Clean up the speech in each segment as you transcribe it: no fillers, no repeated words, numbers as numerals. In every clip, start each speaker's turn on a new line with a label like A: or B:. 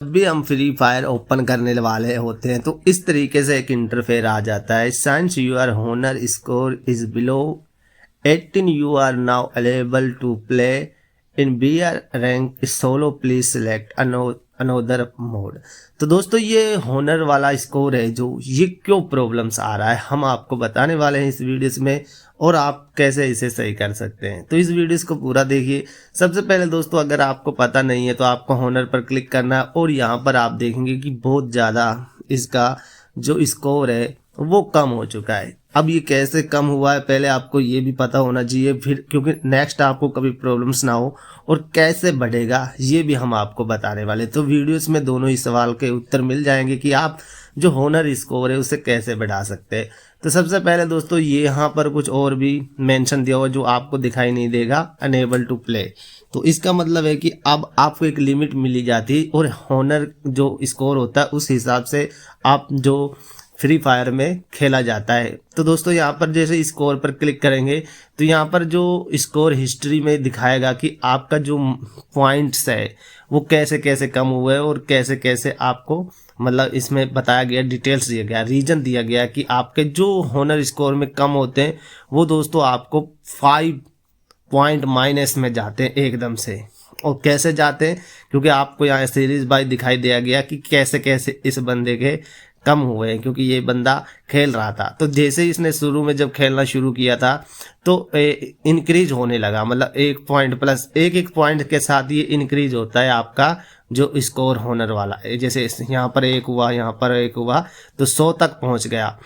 A: जब भी हम फ्री फायर ओपन करने वाले होते हैं तो इस तरीके से एक इंटरफेयर आ जाता है। Since your honour score is below 18, you are now available to play in BR rank solo, please select another mode. तो दोस्तों ये होनर वाला स्कोर है जो ये क्यों प्रॉब्लम्स आ रहा है हम आपको बताने वाले हैं इस वीडियोस में, और आप कैसे इसे सही कर सकते हैं। तो इस वीडियोस को पूरा देखिए। सबसे पहले दोस्तों अगर आपको पता नहीं है तो आपको होनर पर क्लिक करना है और यहाँ पर आप देखेंगे कि बहुत ज़्यादा इसका जो स्कोर है वो कम हो चुका है। अब ये कैसे कम हुआ है पहले आपको ये भी पता होना चाहिए, फिर क्योंकि नेक्स्ट आपको कभी प्रॉब्लम्स ना हो, और कैसे बढ़ेगा ये भी हम आपको बताने वाले। तो वीडियोस में दोनों ही सवाल के उत्तर मिल जाएंगे कि आप जो होनर स्कोर है उसे कैसे बढ़ा सकते हैं। तो सबसे पहले दोस्तों ये यहाँ पर कुछ और भी मेंशन दिया हुआ जो आपको दिखाई नहीं देगा, अनेबल टू प्ले। तो इसका मतलब है कि अब आपको एक लिमिट मिली जाती है और होनर जो स्कोर होता है उस हिसाब से आप जो फ्री फायर में खेला जाता है। तो दोस्तों यहाँ पर जैसे स्कोर पर क्लिक करेंगे तो यहाँ पर जो स्कोर हिस्ट्री में दिखाएगा कि आपका जो पॉइंट्स है वो कैसे कैसे कम हुए और कैसे कैसे आपको मतलब इसमें बताया गया, डिटेल्स दिया गया, रीजन दिया गया कि आपके जो होनर स्कोर में कम होते हैं वो दोस्तों आपको 5 पॉइंट माइनस में जाते हैं एकदम से। और कैसे जाते हैं क्योंकि आपको यहाँ सीरीज बाय दिखाई दिया गया कि कैसे कैसे इस बंदे के कम हुए हैं, क्योंकि ये बंदा खेल रहा था। तो जैसे ही इसने शुरू में जब खेलना शुरू किया था तो इंक्रीज होने लगा, मतलब 1 पॉइंट प्लस एक पॉइंट के साथ ये इंक्रीज होता है आपका जो स्कोर होनर वाला है। जैसे यहाँ पर 1 हुआ, यहाँ पर 1 हुआ तो 100 तक पहुँच गया।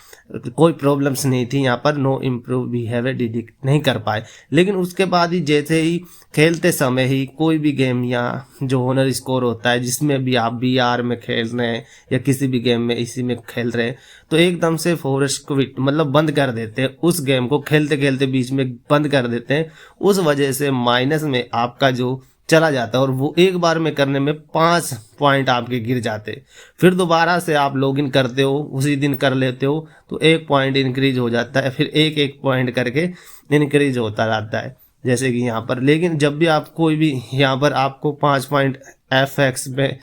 A: कोई प्रॉब्लम्स नहीं थी यहाँ पर, नो इम्प्रूव बिहेवियर डिटेक्ट नहीं कर पाए। लेकिन उसके बाद ही जैसे ही खेलते समय ही कोई भी गेम या जो होनर स्कोर होता है जिसमें भी आप बीआर में खेल रहे हैं या किसी भी गेम में इसी में खेल रहे हैं तो एकदम से फोर्स क्विट मतलब बंद कर देते हैं, उस गेम को खेलते खेलते बीच में बंद कर देते हैं। उस वजह से माइनस में आपका जो चला जाता है और वो एक बार में करने में 5 पॉइंट आपके गिर जाते। फिर दोबारा से आप लॉगिन करते हो, उसी दिन कर लेते हो तो 1 पॉइंट इंक्रीज हो जाता है, फिर एक पॉइंट करके इंक्रीज होता रहता है जैसे कि यहाँ पर। लेकिन जब भी आप कोई भी यहाँ पर आपको 5 पॉइंट FX में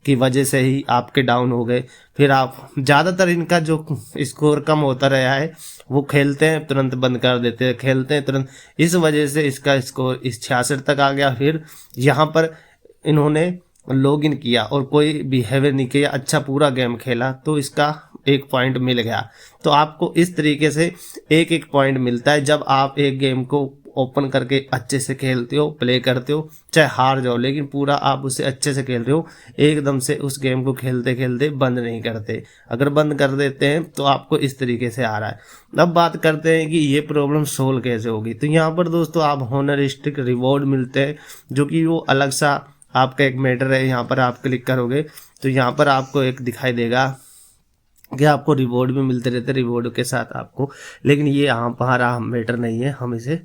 A: की वजह से ही आपके डाउन हो गए, फिर आप ज़्यादातर इनका जो स्कोर कम होता रहा है वो खेलते हैं तुरंत बंद कर देते हैं, खेलते हैं तुरंत, इस वजह से इसका स्कोर इस 66 तक आ गया। फिर यहाँ पर इन्होंने लॉगिन किया और कोई बिहेवियर नहीं किया, अच्छा पूरा गेम खेला तो इसका 1 पॉइंट मिल गया। तो आपको इस तरीके से एक पॉइंट मिलता है जब आप एक गेम को ओपन करके अच्छे से खेलते हो, प्ले करते हो, चाहे हार जाओ लेकिन पूरा आप उसे अच्छे से खेल रहे हो, एकदम से उस गेम को खेलते खेलते बंद नहीं करते। अगर बंद कर देते हैं तो आपको इस तरीके से आ रहा है। अब बात करते हैं कि ये प्रॉब्लम सोल्व कैसे होगी। तो यहाँ पर दोस्तों आप होनरिस्टिक रिवॉर्ड मिलते हैं जो कि वो अलग सा आपका एक मैटर है। यहाँ पर आप क्लिक करोगे तो यहाँ पर आपको एक दिखाई देगा कि आपको रिवॉर्ड भी मिलते रहते, रिवॉर्ड के साथ आपको, लेकिन ये यहाँ पर मैटर नहीं है, हम इसे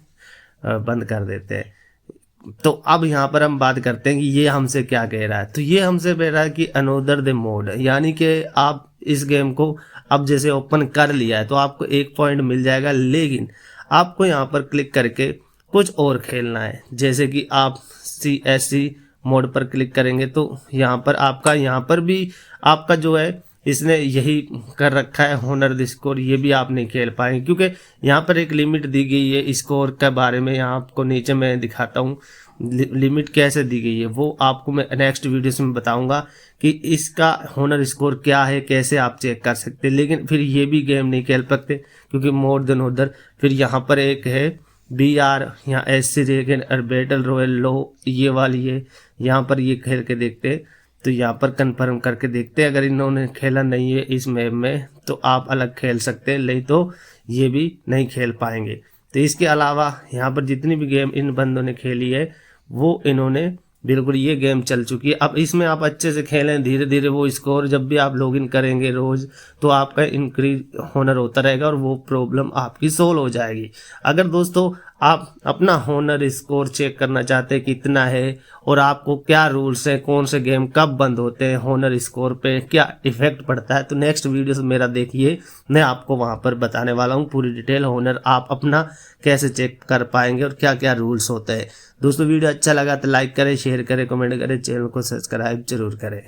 A: बंद कर देते हैं। तो अब यहाँ पर हम बात करते हैं कि ये हमसे क्या कह रहा है। तो ये हमसे कह रहा है कि अनोदर द मोड, यानी कि आप इस गेम को अब जैसे ओपन कर लिया है तो आपको 1 पॉइंट मिल जाएगा, लेकिन आपको यहाँ पर क्लिक करके कुछ और खेलना है। जैसे कि आप CSC मोड पर क्लिक करेंगे तो यहाँ पर भी आपका जो है इसने यही कर रखा है होनर स्कोर, ये भी आप नहीं खेल पाएंगे क्योंकि यहाँ पर एक लिमिट दी गई है। स्कोर के बारे में यहाँ आपको नीचे मैं दिखाता हूँ लिमिट कैसे दी गई है, वो आपको मैं नेक्स्ट वीडियोस में बताऊंगा कि इसका होनर स्कोर क्या है, कैसे आप चेक कर सकते हैं। लेकिन फिर ये भी गेम नहीं खेल सकते क्योंकि मोर देन उधर। फिर यहाँ पर एक है BR, यहाँ SC और बैटल रॉयल लो, ये वाली है, यहाँ पर ये खेल के देखते हैं। तो यहाँ पर कंफर्म करके देखते हैं, अगर इन्होंने खेला नहीं है इस मैप में तो आप अलग खेल सकते हैं, नहीं तो ये भी नहीं खेल पाएंगे। तो इसके अलावा यहाँ पर जितनी भी गेम इन बंदों ने खेली है वो इन्होंने बिल्कुल ये गेम चल चुकी है। अब इसमें आप अच्छे से खेलें, धीरे धीरे वो स्कोर जब भी आप लॉगिन करेंगे रोज तो आपका इंक्रीज होनर होता रहेगा और वो प्रॉब्लम आपकी सोल्व हो जाएगी। अगर दोस्तों आप अपना होनर स्कोर चेक करना चाहते हैं कितना है और आपको क्या रूल्स है, कौन से गेम कब बंद होते हैं, होनर स्कोर पे क्या इफेक्ट पड़ता है, तो नेक्स्ट वीडियो मेरा देखिए, मैं आपको वहां पर बताने वाला हूँ पूरी डिटेल होनर आप अपना कैसे चेक कर पाएंगे और क्या क्या रूल्स होते हैं। दोस्तों वीडियो अच्छा लगा तो लाइक करें, शेयर करें, कमेंट करें, चैनल को सब्सक्राइब जरूर करें।